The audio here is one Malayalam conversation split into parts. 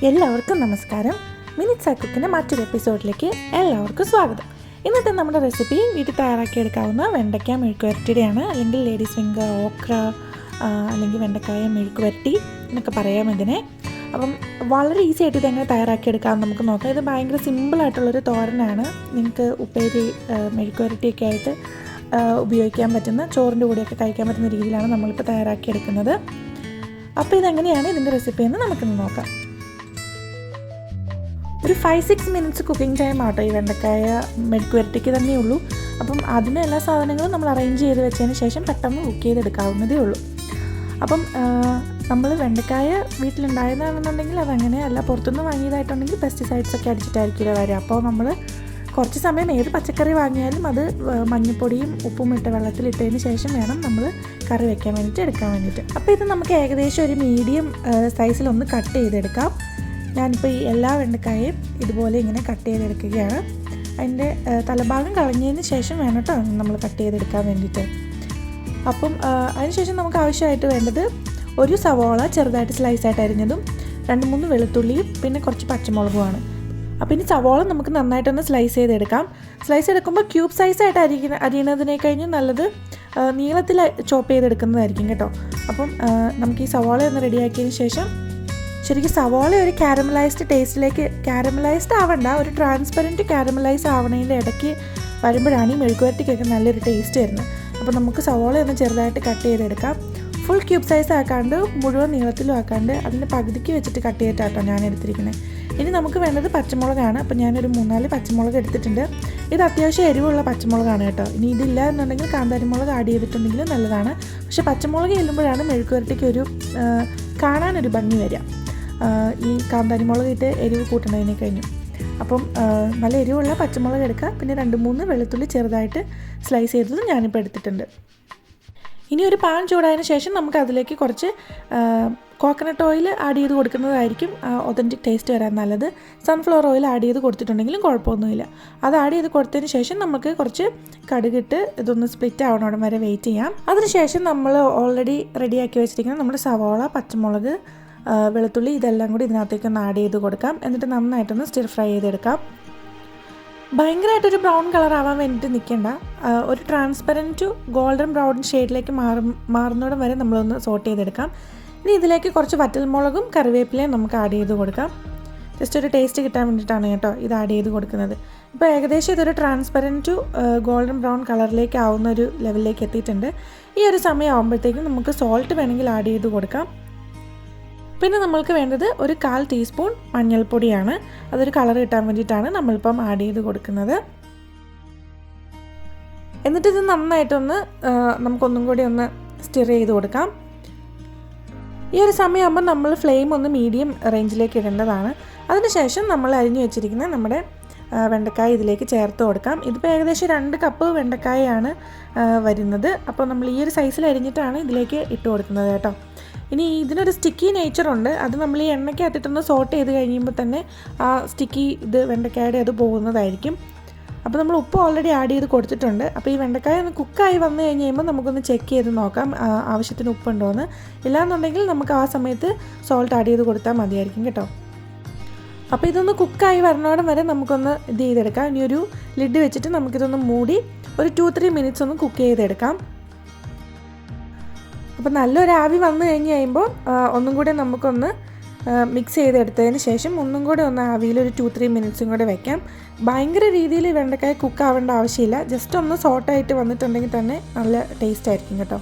എല്ലാവർക്കും നമസ്കാരം. മിനിറ്റ്സ് ആ കുക്കിൻ്റെ മറ്റൊരു എപ്പിസോഡിലേക്ക് എല്ലാവർക്കും സ്വാഗതം. ഇന്നത്തെ നമ്മുടെ റെസിപ്പി വീട്ടിൽ തയ്യാറാക്കിയെടുക്കാവുന്ന വെണ്ടയ്ക്ക മെഴുക്ക് വരട്ടിയുടെയാണ്, അല്ലെങ്കിൽ ലേഡീസ് ഫിംഗർ, ഓക്ര, അല്ലെങ്കിൽ വെണ്ടക്കായ മെഴുക്ക് വരട്ടി എന്നൊക്കെ പറയാം ഇതിനെ. അപ്പം വളരെ ഈസി ആയിട്ട് ഇതെങ്ങനെ തയ്യാറാക്കിയെടുക്കാം നമുക്ക് നോക്കാം. ഇത് ഭയങ്കര സിമ്പിളായിട്ടുള്ളൊരു തോരനാണ്. നിങ്ങൾക്ക് ഉപ്പേരി, മെഴുക്ക് വരട്ടിയൊക്കെ ആയിട്ട് ഉപയോഗിക്കാൻ പറ്റുന്ന, ചോറിൻ്റെ കൂടെയൊക്കെ കഴിക്കാൻ പറ്റുന്ന രീതിയിലാണ് നമ്മളിപ്പോൾ തയ്യാറാക്കിയെടുക്കുന്നത്. അപ്പോൾ ഇതെങ്ങനെയാണ് ഇതിൻ്റെ റെസിപ്പി എന്ന് നമുക്കൊന്ന് നോക്കാം. ഒരു 5-6 മിനിറ്റ്സ് കുക്കിംഗ് ടൈം ആട്ടോ ഈ വെണ്ടക്കായ മെഴുക്ക് വരട്ടിക്ക് തന്നെയുള്ളൂ. അപ്പം അതിന് എല്ലാ സാധനങ്ങളും നമ്മൾ അറേഞ്ച് ചെയ്ത് വെച്ചതിന് ശേഷം പെട്ടെന്ന് കുക്ക് ചെയ്തെടുക്കാവുന്നതേ ഉള്ളൂ. അപ്പം നമ്മൾ വെണ്ടക്കായ വീട്ടിലുണ്ടായതാണെന്നുണ്ടെങ്കിൽ അതങ്ങനെ അല്ല, പുറത്തുനിന്ന് വാങ്ങിയതായിട്ടുണ്ടെങ്കിൽ പെസ്റ്റിസൈഡ്സ് ഒക്കെ അടിച്ചിട്ടായിരിക്കില്ല വരിക. അപ്പോൾ നമ്മൾ കുറച്ച് സമയം ഏത് പച്ചക്കറി വാങ്ങിയാലും അത് മഞ്ഞൾപ്പൊടിയും ഉപ്പും ഇട്ട് വെള്ളത്തിലിട്ടതിന് ശേഷം വേണം നമ്മൾ കറി വെക്കാൻ വേണ്ടിയിട്ട് എടുക്കാൻ വേണ്ടിയിട്ട്. അപ്പോൾ ഇത് നമുക്ക് ഏകദേശം ഒരു മീഡിയം സൈസിലൊന്ന് കട്ട് ചെയ്തെടുക്കാം. ഞാനിപ്പോൾ ഈ എല്ലാ വെണ്ടക്കായും ഇതുപോലെ ഇങ്ങനെ കട്ട് ചെയ്തെടുക്കുകയാണ്. അതിൻ്റെ തലഭാഗം കളഞ്ഞതിന് ശേഷം വേണം കേട്ടോ നമ്മൾ കട്ട് ചെയ്തെടുക്കാൻ വേണ്ടിയിട്ട്. അപ്പം അതിനുശേഷം നമുക്ക് ആവശ്യമായിട്ട് വേണ്ടത് ഒരു സവോള ചെറുതായിട്ട് സ്ലൈസായിട്ട് അരിഞ്ഞതും 2-3 വെളുത്തുള്ളിയും പിന്നെ കുറച്ച് പച്ചമുളകുമാണ്. അപ്പോൾ ഇനി സവോള നമുക്ക് നന്നായിട്ടൊന്ന് സ്ലൈസ് ചെയ്തെടുക്കാം. സ്ലൈസ് എടുക്കുമ്പോൾ ക്യൂബ് സൈസായിട്ട് അരിയുന്നതിനെ കഴിഞ്ഞ് നല്ലത് നീളത്തിൽ ചോപ്പ് ചെയ്തെടുക്കുന്നതായിരിക്കും കേട്ടോ. അപ്പം നമുക്ക് ഈ സവോള ഒന്ന് റെഡിയാക്കിയതിന് ശേഷം, ശരിക്കും സവോള ഒരു കാരമലൈസ്ഡ് ടേസ്റ്റിലേക്ക്, കാരമലൈസ്ഡ് ആവണ്ട, ഒരു ട്രാൻസ്പെറൻറ്റ് കാരമലൈസ് ആവണതിൻ്റെ ഇടയ്ക്ക് വരുമ്പോഴാണ് ഈ മെഴുക്ക് വരട്ടിക്കൊക്കെ നല്ലൊരു ടേസ്റ്റ് വരുന്നത്. അപ്പോൾ നമുക്ക് സവോള ഒന്ന് ചെറുതായിട്ട് കട്ട് ചെയ്തെടുക്കാം. ഫുൾ ക്യൂബ് സൈസ് ആക്കാണ്ട് മുഴുവൻ നീളത്തിലും ആക്കാണ്ട് അതിൻ്റെ പകുതിക്ക് വെച്ചിട്ട് കട്ട് ചെയ്തിട്ടാട്ടോ ഞാൻ എടുത്തിരിക്കുന്നത്. ഇനി നമുക്ക് വേണ്ടത് പച്ചമുളകാണ്. അപ്പോൾ ഞാനൊരു 3-4 പച്ചമുളക് എടുത്തിട്ടുണ്ട്. ഇത് അത്യാവശ്യം എരിവുള്ള പച്ചമുളകാണ് കേട്ടോ. ഇനി ഇതില്ല എന്നുണ്ടെങ്കിൽ കാന്താരിമുളക് ആഡ് ചെയ്തിട്ടുണ്ടെങ്കിൽ നല്ലതാണ്. പക്ഷേ പച്ചമുളക് ചെല്ലുമ്പോഴാണ് മെഴുക്ക് വരട്ടിക്ക് ഒരു കാണാനൊരു ഭംഗി വരിക, ഈ കാന്താരിമുളക് ഇട്ട് എരിവ് കൂട്ടണതിനെ കഴിഞ്ഞു. അപ്പം നല്ല എരിവുള്ള പച്ചമുളക് എടുക്കുക. പിന്നെ 2-3 വെളുത്തുള്ളി ചെറുതായിട്ട് സ്ലൈസ് ചെയ്തത് ഞാനിപ്പോൾ എടുത്തിട്ടുണ്ട്. ഇനി ഒരു പാൻ ചൂടായതിന് ശേഷം നമുക്ക് അതിലേക്ക് കുറച്ച് കോക്കനട്ട് ഓയിൽ ആഡ് ചെയ്ത് കൊടുക്കുന്നതായിരിക്കും ഒതൻറ്റിക് ടേസ്റ്റ് വരാൻ നല്ലത്. സൺഫ്ലവർ ഓയിൽ ആഡ് ചെയ്ത് കൊടുത്തിട്ടുണ്ടെങ്കിലും കുഴപ്പമൊന്നുമില്ല. അത് ആഡ് ചെയ്ത് കൊടുത്തതിന് ശേഷം നമുക്ക് കുറച്ച് കടുകിട്ട് ഇതൊന്ന് സ്പ്ലിറ്റ് ആവണോടം വരെ വെയിറ്റ് ചെയ്യാം. അതിനുശേഷം നമ്മൾ ഓൾറെഡി റെഡിയാക്കി വെച്ചിരിക്കുന്ന നമ്മുടെ സവോള, പച്ചമുളക്, വെളുത്തുള്ളി ഇതെല്ലാം കൂടി ഇതിനകത്തേക്ക് ഒന്ന് ആഡ് ചെയ്ത് കൊടുക്കാം. എന്നിട്ട് നന്നായിട്ടൊന്ന് സ്റ്റിർ ഫ്രൈ ചെയ്തെടുക്കാം. ഭയങ്കരമായിട്ടൊരു ബ്രൗൺ കളർ ആവാൻ വേണ്ടിയിട്ട് നിൽക്കേണ്ട, ഒരു ട്രാൻസ്പെറൻറ്റ് ടു ഗോൾഡൻ ബ്രൗൺ ഷെയ്ഡിലേക്ക് മാറുന്നോടം വരെ നമ്മളൊന്ന് സോട്ട് ചെയ്തെടുക്കാം. ഇനി ഇതിലേക്ക് കുറച്ച് വറ്റൽമുളകും കറിവേപ്പിലയും നമുക്ക് ആഡ് ചെയ്ത് കൊടുക്കാം. ജസ്റ്റ് ഒരു ടേസ്റ്റ് കിട്ടാൻ വേണ്ടിയിട്ടാണ് കേട്ടോ ഇത് ആഡ് ചെയ്ത് കൊടുക്കുന്നത്. ഇപ്പോൾ ഏകദേശം ഇതൊരു ട്രാൻസ്പെറൻറ്റ് ടു ഗോൾഡൻ ബ്രൗൺ കളറിലേക്ക് ആവുന്ന ഒരു ലെവലിലേക്ക് എത്തിയിട്ടുണ്ട്. ഈ ഒരു സമയം ആകുമ്പോഴത്തേക്കും നമുക്ക് സോൾട്ട് വേണമെങ്കിൽ ആഡ് ചെയ്ത് കൊടുക്കാം. പിന്നെ നമ്മൾക്ക് വേണ്ടത് ഒരു 1/4 ടീസ്പൂൺ മഞ്ഞൾപ്പൊടിയാണ്. അതൊരു കളർ കിട്ടാൻ വേണ്ടിയിട്ടാണ് നമ്മളിപ്പം ആഡ് ചെയ്ത് കൊടുക്കുന്നത്. എന്നിട്ട് ഇത് നന്നായിട്ടൊന്ന് നമുക്കൊന്നും കൂടി ഒന്ന് സ്റ്റിർ ചെയ്ത് കൊടുക്കാം. ഈ ഒരു സമയമാകുമ്പോൾ നമ്മൾ ഫ്ലെയിം ഒന്ന് മീഡിയം റേഞ്ചിലേക്ക് ഇടേണ്ടതാണ്. അതിനുശേഷം നമ്മൾ അരിഞ്ഞു വെച്ചിരിക്കുന്ന നമ്മുടെ വെണ്ടക്കായ ഇതിലേക്ക് ചേർത്ത് കൊടുക്കാം. ഇതിപ്പോൾ ഏകദേശം 2 കപ്പ് വെണ്ടക്കായാണ് വരുന്നത്. അപ്പോൾ നമ്മൾ ഈ ഒരു സൈസിൽ അരിഞ്ഞിട്ടാണ് ഇതിലേക്ക് ഇട്ട് കൊടുക്കുന്നത് കേട്ടോ. ഇനി ഇതിനൊരു സ്റ്റിക്കി നേച്ചറുണ്ട്. അത് നമ്മൾ ഈ എണ്ണയ്ക്കകത്തിട്ടൊന്ന് സോട്ട് ചെയ്ത് കഴിയുമ്പോൾ തന്നെ ആ സ്റ്റിക്കി ഇത് വെണ്ടക്കായുടെ അത് പോകുന്നതായിരിക്കും. അപ്പോൾ നമ്മൾ ഉപ്പ് ഓൾറെഡി ആഡ് ചെയ്ത് കൊടുത്തിട്ടുണ്ട്. അപ്പോൾ ഈ വെണ്ടക്കായ ഒന്ന് കുക്കായി വന്നു കഴിഞ്ഞ് കഴിയുമ്പോൾ നമുക്കൊന്ന് ചെക്ക് ചെയ്ത് നോക്കാം ആവശ്യത്തിന് ഉപ്പുണ്ടോ എന്ന്. ഇല്ലാന്നുണ്ടെങ്കിൽ നമുക്ക് ആ സമയത്ത് സോൾട്ട് ആഡ് ചെയ്ത് കൊടുത്താൽ മതിയായിരിക്കും കേട്ടോ. അപ്പോൾ ഇതൊന്ന് കുക്കായി വരണോടം വരെ നമുക്കൊന്ന് ഇത് ചെയ്തെടുക്കാം. ഇനി ഒരു ലിഡ് വെച്ചിട്ട് നമുക്കിതൊന്ന് മൂടി ഒരു 2-3 മിനിറ്റ്സ് ഒന്ന് കുക്ക് ചെയ്തെടുക്കാം. അപ്പോൾ നല്ലൊരു ആവി വന്നു കഴിഞ്ഞ് കഴിയുമ്പോൾ ഒന്നും കൂടെ നമുക്കൊന്ന് മിക്സ് ചെയ്തെടുത്തതിന് ശേഷം ഒന്നും കൂടെ ഒന്ന് ആവിയിൽ ഒരു 2-3 മിനിറ്റ്സും കൂടെ വെക്കാം. ഭയങ്കര രീതിയിൽ വെണ്ടക്കായ കുക്ക് ആവേണ്ട ആവശ്യമില്ല. ജസ്റ്റ് ഒന്ന് സോട്ടായിട്ട് വന്നിട്ടുണ്ടെങ്കിൽ തന്നെ നല്ല ടേസ്റ്റ് ആയിരിക്കും കേട്ടോ.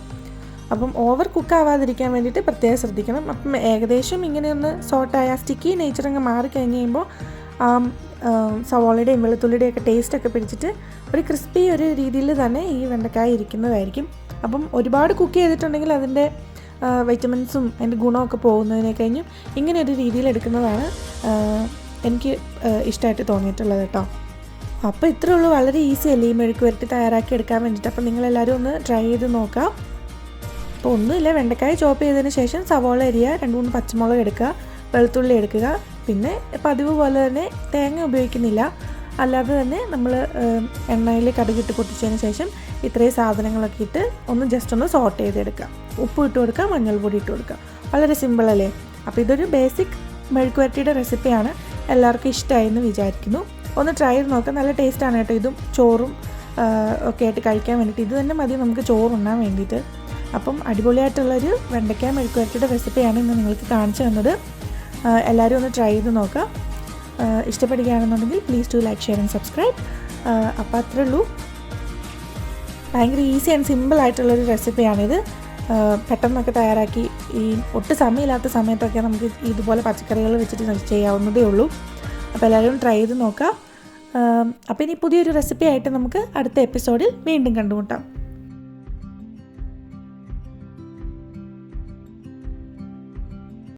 അപ്പം ഓവർ കുക്ക് ആവാതിരിക്കാൻ വേണ്ടിയിട്ട് പ്രത്യേകം ശ്രദ്ധിക്കണം. അപ്പം ഏകദേശം ഇങ്ങനെയൊന്ന് സോട്ടായ സ്റ്റിക്കി നേച്ചർ അങ്ങ് മാറിക്കഴിഞ്ഞ് കഴിയുമ്പോൾ സവോളയുടെയും വെളുത്തുള്ളിയുടെയും ഒക്കെ ടേസ്റ്റൊക്കെ പിടിച്ചിട്ട് ഒരു ക്രിസ്പി ഒരു രീതിയിൽ തന്നെ ഈ വെണ്ടക്കായ ഇരിക്കുന്നതായിരിക്കും. അപ്പം ഒരുപാട് കുക്ക് ചെയ്തിട്ടുണ്ടെങ്കിൽ അതിൻ്റെ വൈറ്റമിൻസും അതിൻ്റെ ഗുണമൊക്കെ പോകുന്നതിനെ കഴിഞ്ഞും ഇങ്ങനെ ഒരു രീതിയിൽ എടുക്കുന്നതാണ് എനിക്ക് ഇഷ്ടമായിട്ട് തോന്നിയിട്ടുള്ളത് കേട്ടോ. അപ്പോൾ ഇത്രയേ ഉള്ളൂ, വളരെ ഈസി അല്ലേ ഈ മെഴുക്ക് വരട്ടി തയ്യാറാക്കി എടുക്കാൻ വേണ്ടിയിട്ട്. അപ്പോൾ നിങ്ങളെല്ലാവരും ഒന്ന് ട്രൈ ചെയ്ത് നോക്കാം. അപ്പോൾ ഒന്നുമില്ല, വെണ്ടക്കായ ചോപ്പ് ചെയ്തതിന് ശേഷം സവോള അരിയുക, 2-3 പച്ചമുളക് എടുക്കുക, വെളുത്തുള്ളി എടുക്കുക. പിന്നെ പതിവ് പോലെ തന്നെ തേങ്ങ ഉപയോഗിക്കുന്നില്ല, അല്ലാതെ തന്നെ നമ്മൾ എണ്ണയിൽ കടുകിട്ട് പൊട്ടിച്ചതിന് ശേഷം ഇത്രയും സാധനങ്ങളൊക്കെ ഇട്ട് ഒന്ന് ജസ്റ്റ് ഒന്ന് സോട്ട് ചെയ്തെടുക്കുക. ഉപ്പ് ഇട്ട് കൊടുക്കുക, മഞ്ഞൾപ്പൊടി ഇട്ട് കൊടുക്കുക. വളരെ സിമ്പിളല്ലേ. അപ്പോൾ ഇതൊരു ബേസിക് മെഴുക്കുവരട്ടിയുടെ റെസിപ്പിയാണ്. എല്ലാവർക്കും ഇഷ്ടമായി എന്ന് വിചാരിക്കുന്നു. ഒന്ന് ട്രൈ ചെയ്ത് നോക്കാം. നല്ല ടേസ്റ്റാണ് കേട്ടോ. ഇതും ചോറും ഒക്കെ ആയിട്ട് കഴിക്കാൻ വേണ്ടിയിട്ട് ഇത് തന്നെ മതി നമുക്ക് ചോറുണ്ണാൻ വേണ്ടിയിട്ട്. അപ്പം അടിപൊളിയായിട്ടുള്ളൊരു വെണ്ടയ്ക്ക മെഴുക്കുവരട്ടിയുടെ റെസിപ്പിയാണ് ഇന്ന് നിങ്ങൾക്ക് കാണിച്ചു തന്നത്. എല്ലാവരും ഒന്ന് ട്രൈ ചെയ്ത് നോക്കാം. ഇഷ്ടപ്പെടുകയാണെന്നുണ്ടെങ്കിൽ please to like, share and subscribe. അപ്പോൾ അത്രേ ഉള്ളൂ. ഭയങ്കര ഈസി ആൻഡ് സിമ്പിളായിട്ടുള്ളൊരു റെസിപ്പിയാണിത്. പെട്ടെന്നൊക്കെ തയ്യാറാക്കി ഈ ഒട്ടും സമയമില്ലാത്ത സമയത്തൊക്കെ നമുക്ക് ഇതുപോലെ പച്ചക്കറികൾ വെച്ചിട്ട് ചെയ്യാവുന്നതേ ഉള്ളൂ. അപ്പോൾ എല്ലാവരും ട്രൈ ചെയ്ത് നോക്കാം. അപ്പോൾ ഇനി പുതിയൊരു റെസിപ്പി ആയിട്ട് നമുക്ക് അടുത്ത എപ്പിസോഡിൽ വീണ്ടും കണ്ടുമുട്ടാം.